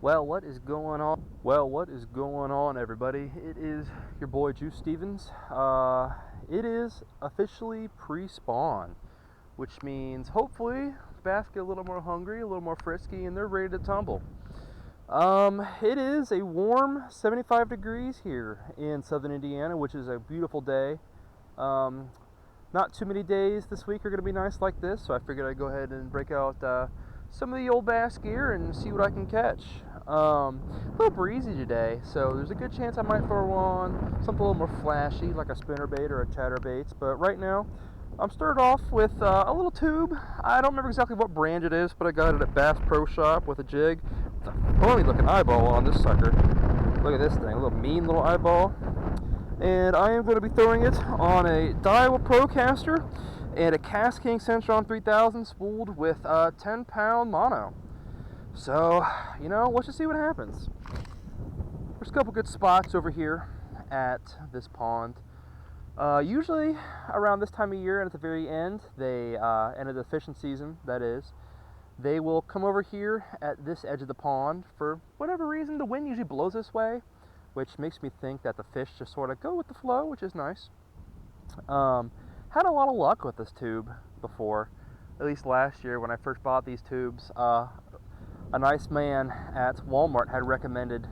Well, what is going on? Well, what is going on, everybody? It is your boy Juice Stevens. It is officially pre-spawn, which means hopefully bass get a little more hungry, a little more frisky, and they're ready to tumble. It is a warm 75 degrees here in southern Indiana, which is a beautiful day. Not too many days this week are going to be nice like this, so I figured I'd go ahead and break out some of the old bass gear and see what I can catch. A little breezy today, so there's a good chance I might throw on something a little more flashy, like a spinnerbait or a chatterbait. But right now, I'm started off with a little tube. I don't remember exactly what brand it is, but I got it at Bass Pro Shop with a jig. With a funny looking eyeball on this sucker. Look at this thing, a little mean little eyeball. And I am going to be throwing it on a Daiwa Procaster and a Cast King Centron 3000 spooled with a 10-pound mono. So, let's just see what happens. There's a couple good spots over here at this pond. Usually around this time of year and at the very end, end of the fishing season, that is, they will come over here at this edge of the pond. For whatever reason, the wind usually blows this way, which makes me think that the fish just sort of go with the flow, which is nice. Had a lot of luck with this tube before, at least last year when I first bought these tubes. A nice man at Walmart had recommended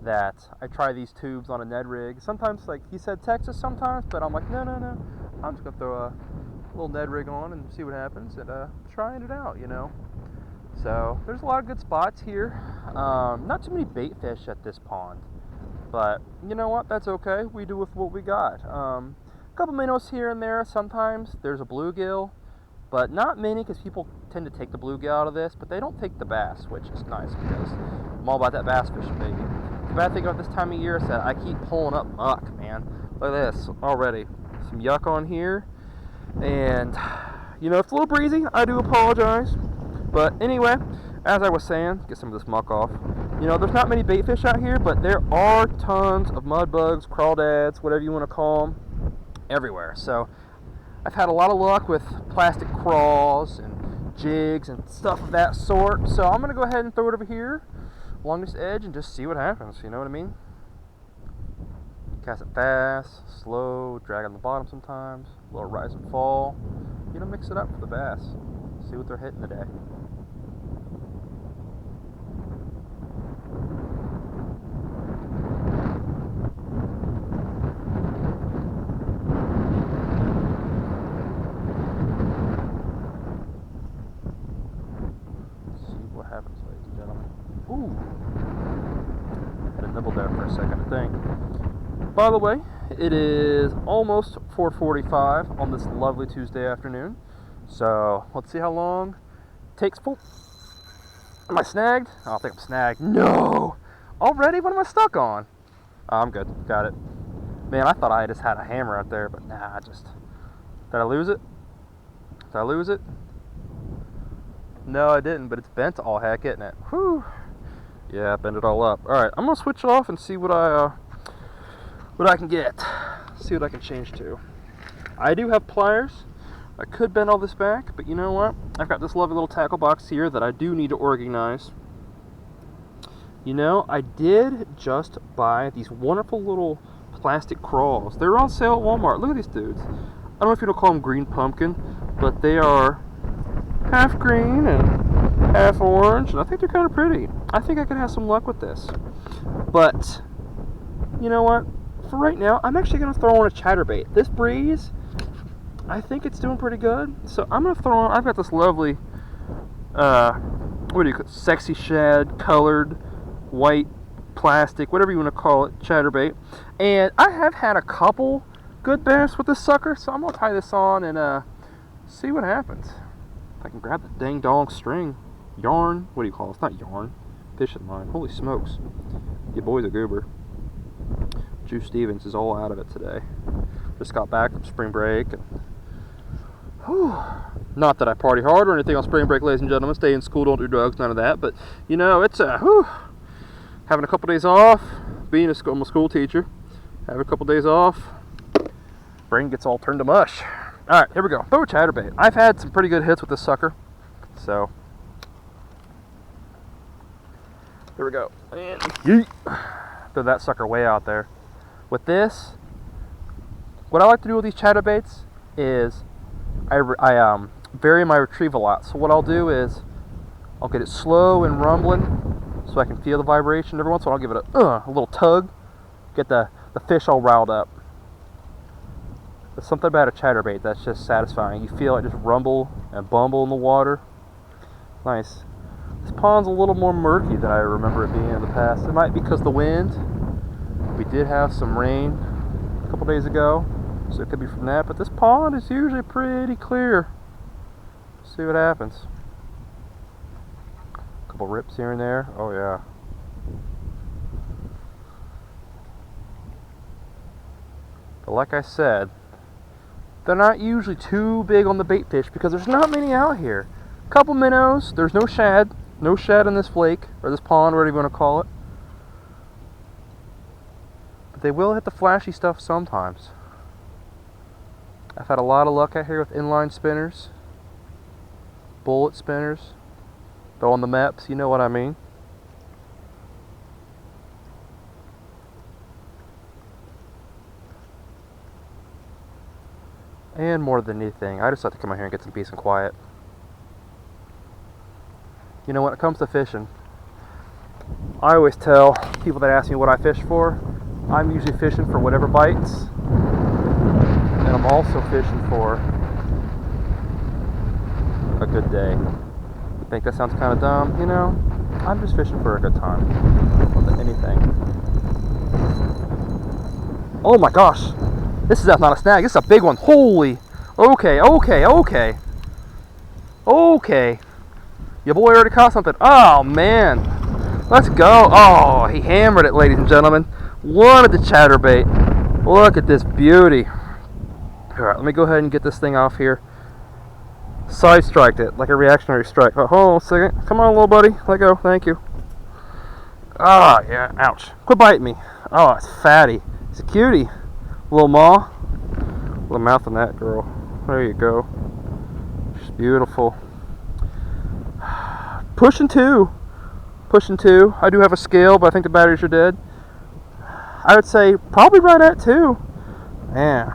that I try these tubes on a Ned rig. Sometimes, like he said Texas sometimes, but I'm like, no. I'm just gonna throw a little Ned rig on and see what happens and trying it out, So there's a lot of good spots here. Not too many bait fish at this pond, but you know what? That's okay. We do with what we got. A couple minnows here and there. Sometimes there's a bluegill, but not many because people tend to take the bluegill out of this, but they don't take the bass, which is nice because I'm all about that bass fishing, baby. The bad thing about this time of year is that I keep pulling up muck, man. Look at this already. Some yuck on here, and it's a little breezy. I do apologize, but anyway, as I was saying, get some of this muck off. There's not many bait fish out here, but there are tons of mud bugs, crawdads, whatever you want to call them, everywhere. So I've had a lot of luck with plastic craws and jigs and stuff of that sort. So I'm going to go ahead and throw it over here along this edge and just see what happens. You know what I mean? Cast it fast, slow, drag on the bottom sometimes, a little rise and fall. Mix it up for the bass. See what they're hitting today. Happens, ladies and gentlemen. Ooh, had a nibble there for a second, I think. By the way, it is almost 4:45 on this lovely Tuesday afternoon. So let's see how long it takes. Am I snagged? I don't think I'm snagged. No, already? What am I stuck on? Oh, I'm good. Got it. Man, I thought I just had a hammer out there, but nah. Did I lose it? Did I lose it? No, I didn't, but it's bent all heck, isn't it? Whew. Yeah, bend it all up. Alright, I'm going to switch it off and see what I can get. See what I can change to. I do have pliers. I could bend all this back, but you know what? I've got this lovely little tackle box here that I do need to organize. I did just buy these wonderful little plastic crawls. They're on sale at Walmart. Look at these dudes. I don't know if you don't call them green pumpkin, but they are half green and half orange, and I think they're kind of pretty. I think I could have some luck with this. But, you know what? For right now, I'm actually going to throw on a chatterbait. This breeze, I think it's doing pretty good. So I'm going to throw on, I've got this lovely, sexy shad, colored, white, plastic, whatever you want to call it, chatterbait. And I have had a couple good bass with this sucker, so I'm going to tie this on and see what happens. I can grab the dang dong string. Yarn. What do you call it? It's not yarn. Fishing line. Holy smokes. Your boy's a goober. Juice Stevens is all out of it today. Just got back from spring break. And, not that I party hard or anything on spring break, ladies and gentlemen. Stay in school, don't do drugs, none of that. But, it's having a couple days off. Being I'm a school teacher. Having a couple days off. Brain gets all turned to mush. Alright, here we go. Throw a chatterbait. I've had some pretty good hits with this sucker. So, Here we go. And yeet. Throw that sucker way out there. With this, what I like to do with these chatterbaits is I vary my retrieve a lot. So what I'll do is I'll get it slow and rumbling so I can feel the vibration. Every once in a while I'll give it a little tug, get the fish all riled up. There's something about a chatterbait that's just satisfying. You feel it just rumble and bumble in the water. Nice. This pond's a little more murky than I remember it being in the past. It might be because of the wind. We did have some rain a couple days ago, so it could be from that. But this pond is usually pretty clear. See what happens. A couple rips here and there. Oh yeah. But like I said, they're not usually too big on the bait fish because there's not many out here. A couple minnows. There's no shad. No shad in this lake, or this pond, whatever you want to call it. But they will hit the flashy stuff sometimes. I've had a lot of luck out here with inline spinners, bullet spinners, though on the maps, you know what I mean. And more than anything, I just like to come out here and get some peace and quiet. You know, when it comes to fishing, I always tell people that ask me what I fish for, I'm usually fishing for whatever bites, and I'm also fishing for a good day. You think that sounds kind of dumb? You know, I'm just fishing for a good time, more than anything. Oh my gosh, this is not a snag, this is a big one. Holy, okay. Your boy already caught something. Oh man, let's go. Oh, he hammered it, ladies and gentlemen. One of the chatterbait. Look at this beauty. Alright, let me go ahead and get this thing off here. Side striked it like a reactionary strike. Oh, hold on a second. Come on, little buddy. Let go. Thank you. Ah, yeah. Ouch. Quit biting me. Oh, it's fatty. It's a cutie. Little maw. Little mouth on that girl. There you go. She's beautiful. Pushing two. I do have a scale, but I think the batteries are dead. I would say probably right at 2. Man,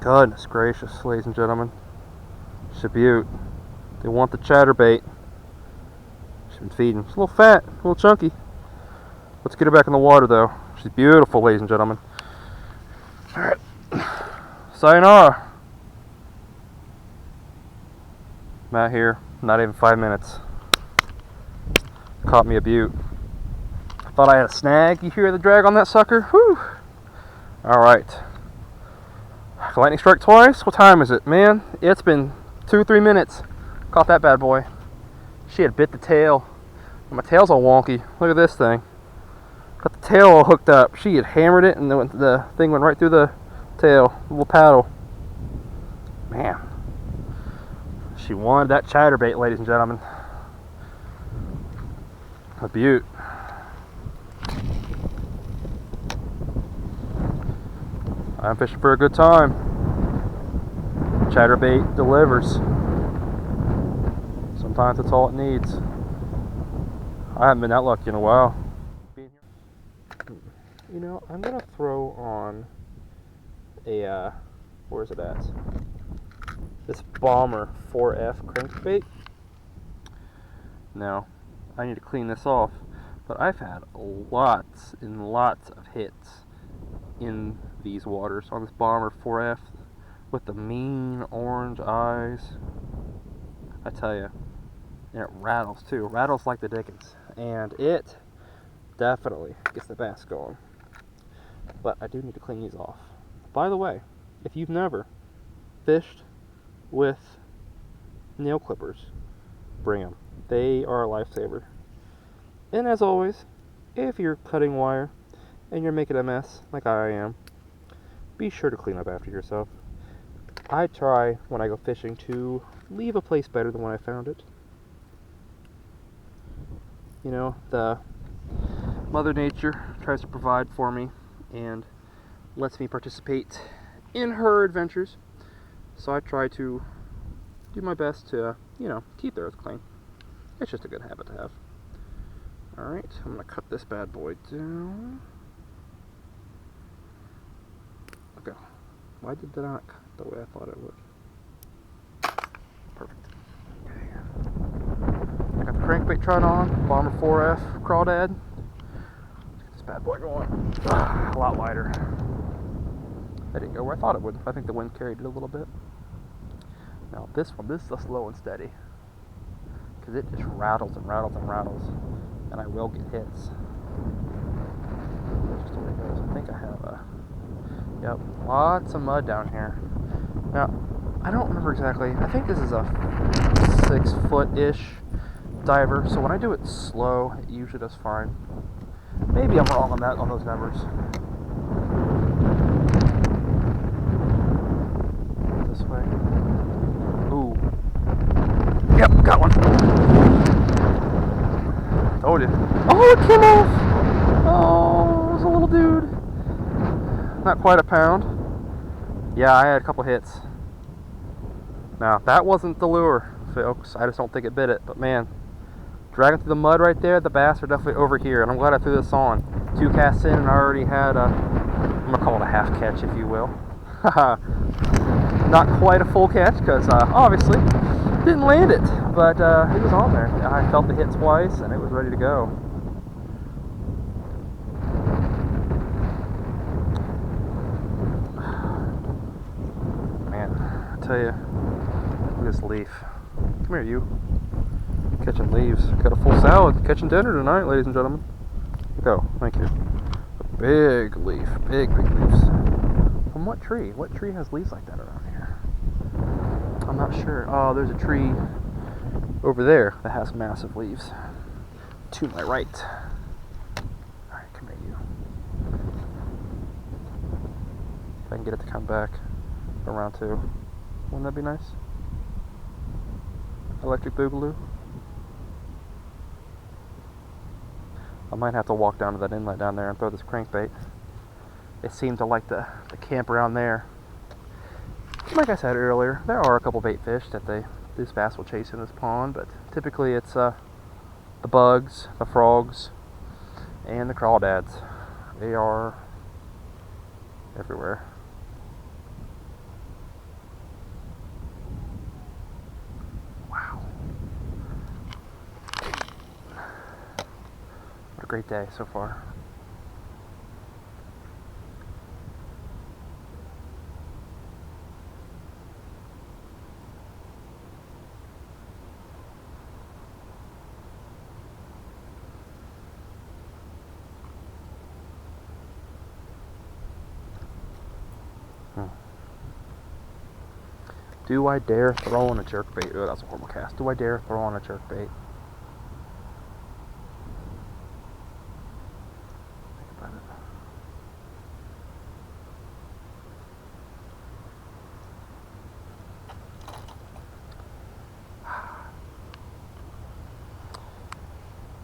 goodness gracious, ladies and gentlemen. She's a beaut. They want the chatterbait. She's been feeding. She's a little fat, a little chunky. Let's get her back in the water though. She's beautiful, ladies and gentlemen. Alright. Sayonara. I'm out here, not even 5 minutes. Caught me a beaut. Thought I had a snag. You hear the drag on that sucker? Whew. Alright. Lightning strike twice? What time is it? Man, it's been 2-3 minutes. Caught that bad boy. She had bit the tail. My tail's all wonky. Look at this thing. Got the tail all hooked up. She had hammered it and the thing went right through the tail. Little paddle. Man. She wanted that chatterbait, ladies and gentlemen. A beaut. I'm fishing for a good time. Chatterbait delivers. Sometimes that's all it needs. I haven't been that lucky in a while. You know, I'm gonna throw on a where's it at? This Bomber 4F crankbait. Now, I need to clean this off, but I've had lots and lots of hits in these waters on this Bomber 4F with the mean orange eyes. I tell you, and it rattles too. It rattles like the dickens, and it definitely gets the bass going. But I do need to clean these off. By the way, if you've never fished with nail clippers, bring them. They are a lifesaver. And as always, if you're cutting wire and you're making a mess like I am, be sure to clean up after yourself. I try when I go fishing to leave a place better than when I found it. You know, the Mother Nature tries to provide for me and lets me participate in her adventures. So I try to do my best to, you know, keep the earth clean. It's just a good habit to have. Alright, I'm going to cut this bad boy down. Okay. Why did that not cut the way I thought it would? Perfect. Okay. I got the crankbait trot on, Bomber 4F crawdad. Let's get this bad boy going. A lot lighter. That didn't go where I thought it would. I think the wind carried it a little bit. Now this one, this is a slow and steady. Because it just rattles and rattles and rattles. And I will get hits. That's just the way it goes. I think I have a... Yep, lots of mud down here. Now, I don't remember exactly. I think this is a 6-foot-ish diver. So when I do it slow, it usually does fine. Maybe I'm wrong on those numbers. This way. Ooh. Yep, got one. Told you. Oh, it came off! Oh, it was a little dude. Not quite a pound. Yeah, I had a couple hits. Now, that wasn't the lure, folks. I just don't think it bit it. But man, dragging through the mud right there, the bass are definitely over here. And I'm glad I threw this on. 2 casts in and I already had a, I'm going to call it a half catch, if you will. Not quite a full catch, because obviously didn't land it. But it was on there. I felt the hit twice and it was ready to go. Tell you, look at this leaf. Come here, you. Catching leaves. Got a full salad. Catching dinner tonight, ladies and gentlemen. Go. Thank you. A big leaf. Big leaves. From what tree? What tree has leaves like that around here? I'm not sure. Oh, there's a tree over there that has massive leaves. To my right. Alright, come here, you. If I can get it to come back around too. Wouldn't that be nice? Electric Boogaloo. I might have to walk down to that inlet down there and throw this crankbait. It seemed to like the camp around there. Like I said earlier, there are a couple bait fish that this bass will chase in this pond, but typically it's the bugs, the frogs, and the crawdads. They are everywhere. What a great day so far. Do I dare throw on a jerkbait? Oh, that's a horrible cast. Do I dare throw on a jerkbait?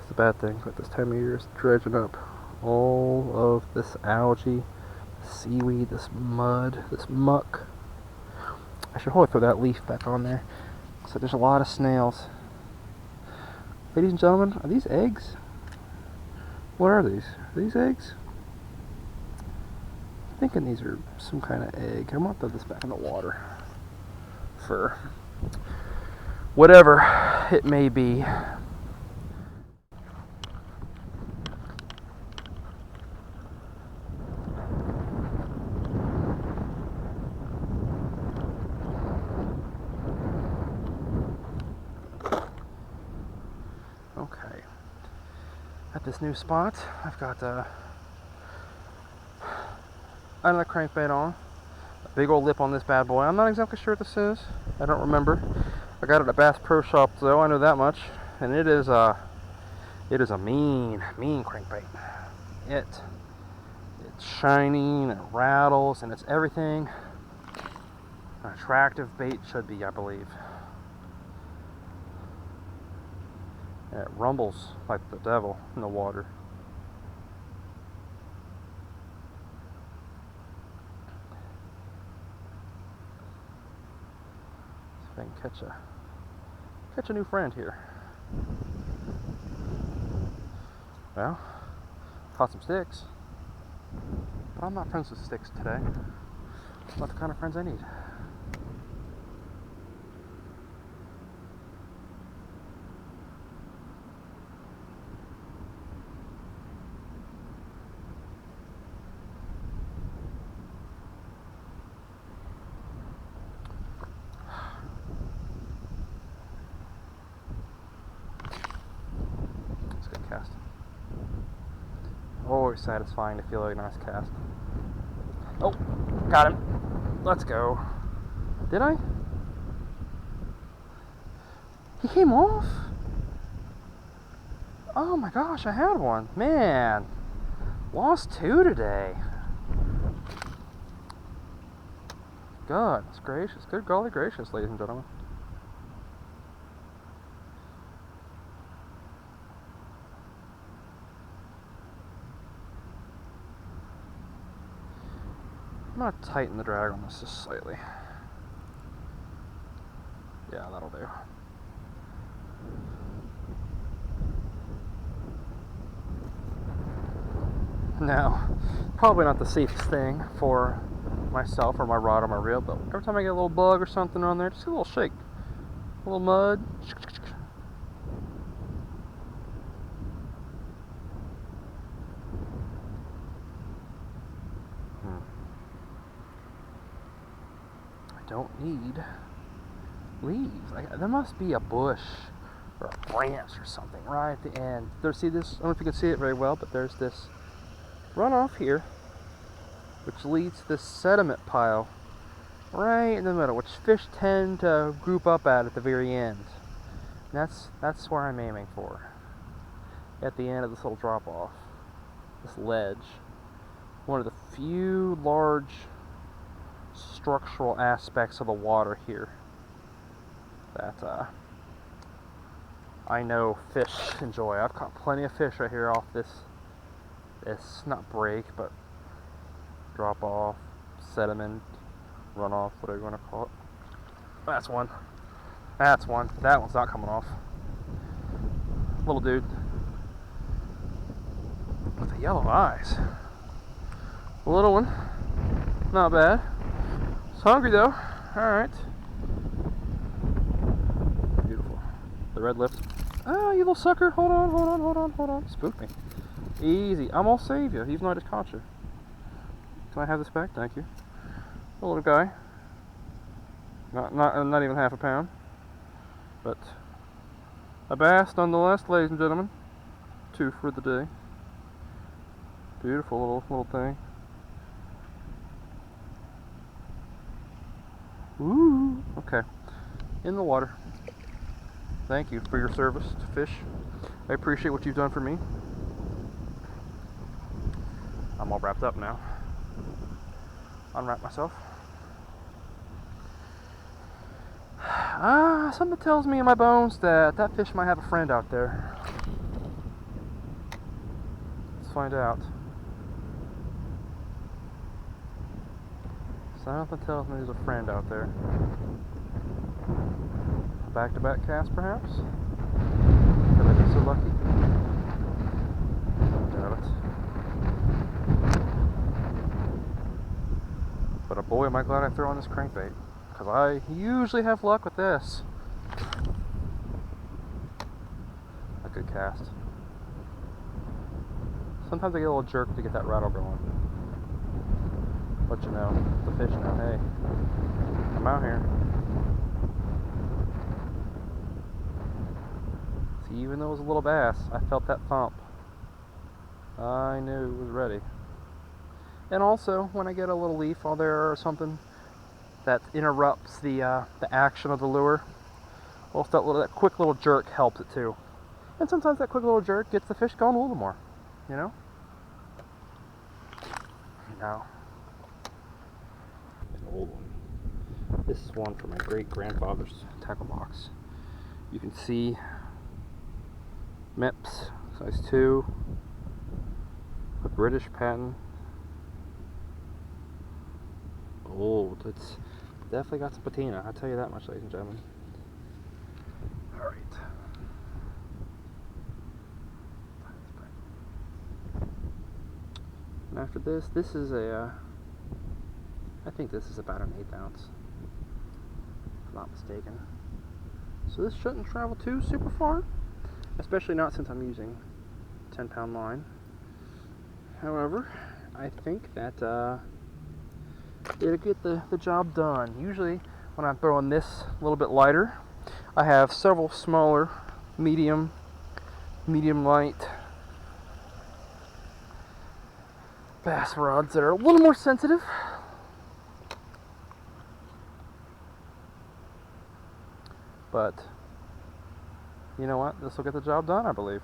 The bad thing with this time of year is dredging up all of this algae, seaweed, this mud, this muck. I should probably throw that leaf back on there. So there's a lot of snails. Ladies and gentlemen, are these eggs? What are these? Are these eggs? I'm thinking these are some kind of egg. I'm gonna throw this back in the water for whatever it may be. Okay, at this new spot, I've got another crankbait on, a big old lip on this bad boy. I'm not exactly sure what this is. I don't remember. I got it at Bass Pro Shop though. I know that much, and it is a mean crankbait. It's shiny and it rattles and it's everything an attractive bait should be, I believe. And it rumbles like the devil in the water. See if I can catch a new friend here. Well, caught some sticks, but I'm not friends with sticks today. Not the kind of friends I need. That's a good cast. Always satisfying to feel like a nice cast. Oh, got him. Let's go. Did I? He came off? Oh my gosh, I had one. Man, lost 2 today. Goodness gracious. Good golly gracious, ladies and gentlemen. I'm going to tighten the drag on this just slightly. Yeah, that'll do. Now, probably not the safest thing for myself or my rod or my reel, but every time I get a little bug or something on there, just a little shake. A little mud. I don't need leaves. There must be a bush or a branch or something right at the end. See this? I don't know if you can see it very well, but there's this runoff here, which leads to this sediment pile right in the middle, which fish tend to group up at the very end. And that's where I'm aiming for. At the end of this little drop off, this ledge, one of the few large structural aspects of the water here that I know fish enjoy. I've caught plenty of fish right here off this not break, but drop off, sediment, runoff, whatever you want to call it. That's one. That's one. That one's not coming off. Little dude with the yellow eyes. Little one. Not bad. It's hungry though. Alright. Beautiful. The red lips. Ah, you little sucker. Hold on. Spook me. Easy. I'm gonna save you, even though I just caught you. Can I have this back? Thank you. A little guy. Not even half a pound. But a bass nonetheless, ladies and gentlemen. 2 for the day. Beautiful little thing. Ooh. Okay. In the water. Thank you for your service to fish. I appreciate what you've done for me. I'm all wrapped up now. Unwrap myself. Something tells me in my bones that that fish might have a friend out there. Let's find out. Something tells me there's a friend out there. A back-to-back cast, perhaps? Could I be so lucky? Doubt it. But boy, am I glad I threw on this crankbait, because I usually have luck with this. A good cast. Sometimes I get a little jerk to get that rattle going. Let you know, the fish know, hey, I'm out here. See, even though it was a little bass, I felt that thump. I knew it was ready. And also, when I get a little leaf on there or something that interrupts the action of the lure, well, that quick little jerk helps it too. And sometimes that quick little jerk gets the fish going a little more, you know? Now, an old one. This is one from my great-grandfather's tackle box. You can see Mips, size 2, a British patent. Oh, it's definitely got some patina, I'll tell you that much, ladies and gentlemen. Alright. After this, this is a, I think this is about an 1/8 ounce, if I'm not mistaken. So this shouldn't travel too super far, especially not since I'm using 10-pound line. However, I think that it'll get the job done. Usually when I'm throwing this a little bit lighter, I have several smaller, medium light bass rods that are a little more sensitive. But you know what? This will get the job done, I believe.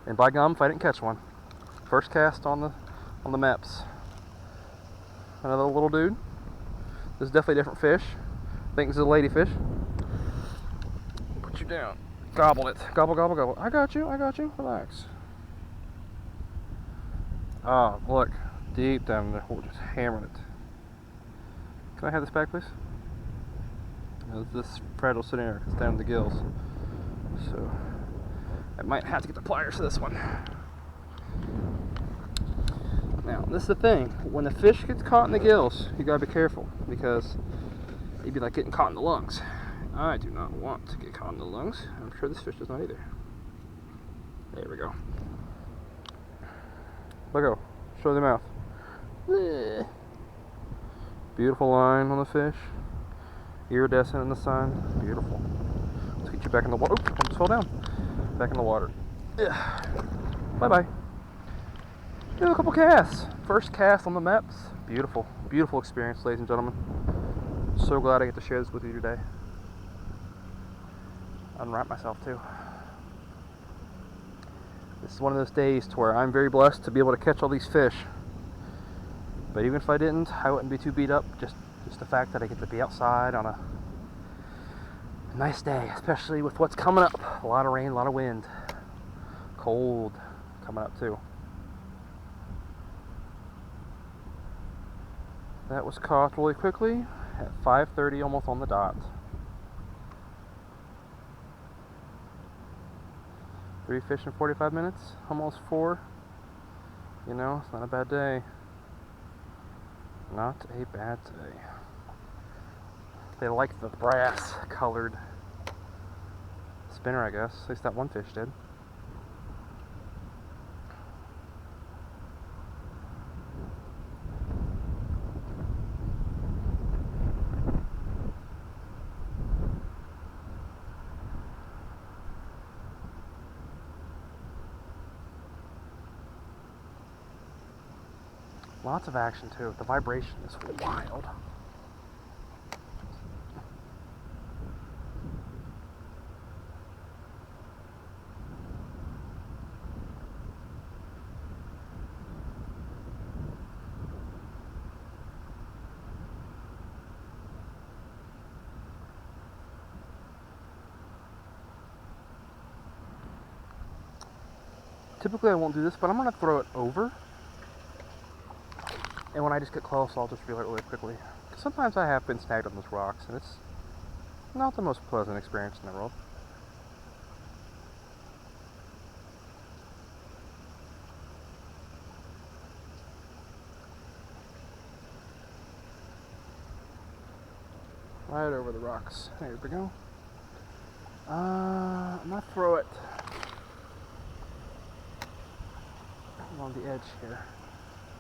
And by gum, if I didn't catch one. First cast on the maps. Another little dude. This is definitely a different fish. I think this is a ladyfish. Put you down. Gobbled it. Gobble, gobble, gobble. I got you. Relax. Oh, look. Deep down in the hole, just hammering it. Can I have this back, please? This fragile scenario is down to the gills. So I might have to get the pliers for this one. Now, this is the thing. When the fish gets caught in the gills, you gotta be careful, because it'd be like getting caught in the lungs. I do not want to get caught in the lungs. I'm sure this fish does not either. There we go. Let go. Show the mouth. Beautiful line on the fish. Iridescent in the sun. Beautiful. Let's get you back in the water. Oops, almost fell down. Back in the water. Bye-bye. Do a couple casts. First cast on the maps. Beautiful. Beautiful experience, ladies and gentlemen. So glad I get to share this with you today. Unwrap myself too. This is one of those days to where I'm very blessed to be able to catch all these fish. But even if I didn't, I wouldn't be too beat up. Just the fact that I get to be outside on a nice day, especially with what's coming up. A lot of rain, a lot of wind. Cold coming up too. That was caught really quickly at 5:30, almost on the dot. 3 fish in 45 minutes, almost 4. You know, it's not a bad day. Not a bad day. They like the brass colored spinner, I guess. At least that one fish did. Lots of action too. The vibration is wild. Typically I won't do this, but I'm going to throw it over. And when I just get close, I'll just reel it really quickly. Sometimes I have been snagged on those rocks, and it's not the most pleasant experience in the world. Right over the rocks. There we go. I'm going to throw it along the edge here.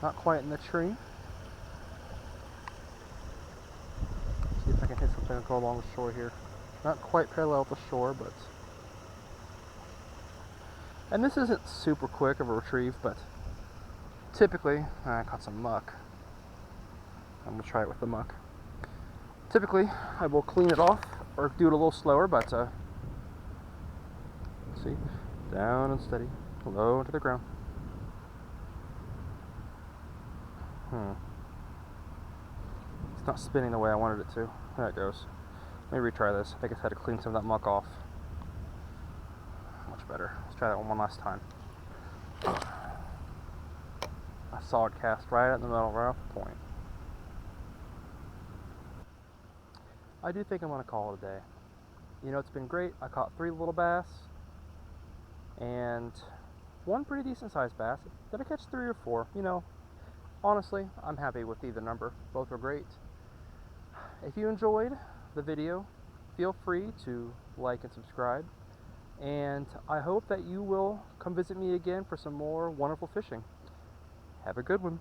Not quite in the tree. See if I can hit something and go along the shore here. Not quite parallel with the shore, but... And this isn't super quick of a retrieve, but typically... I caught some muck. I'm going to try it with the muck. Typically, I will clean it off, or do it a little slower, but... see? Down and steady. Low to the ground. It's not spinning the way I wanted it to. There it goes. Let me retry this. I just had to clean some of that muck off. Much better. Let's try that one last time. A solid cast right in the middle, right off the point. I do think I'm going to call it a day. You know, it's been great. I caught 3 little bass and 1 pretty decent sized bass. Did I catch 3 or 4? You know, honestly, I'm happy with either number. Both were great. If you enjoyed the video, feel free to like and subscribe. And I hope that you will come visit me again for some more wonderful fishing. Have a good one.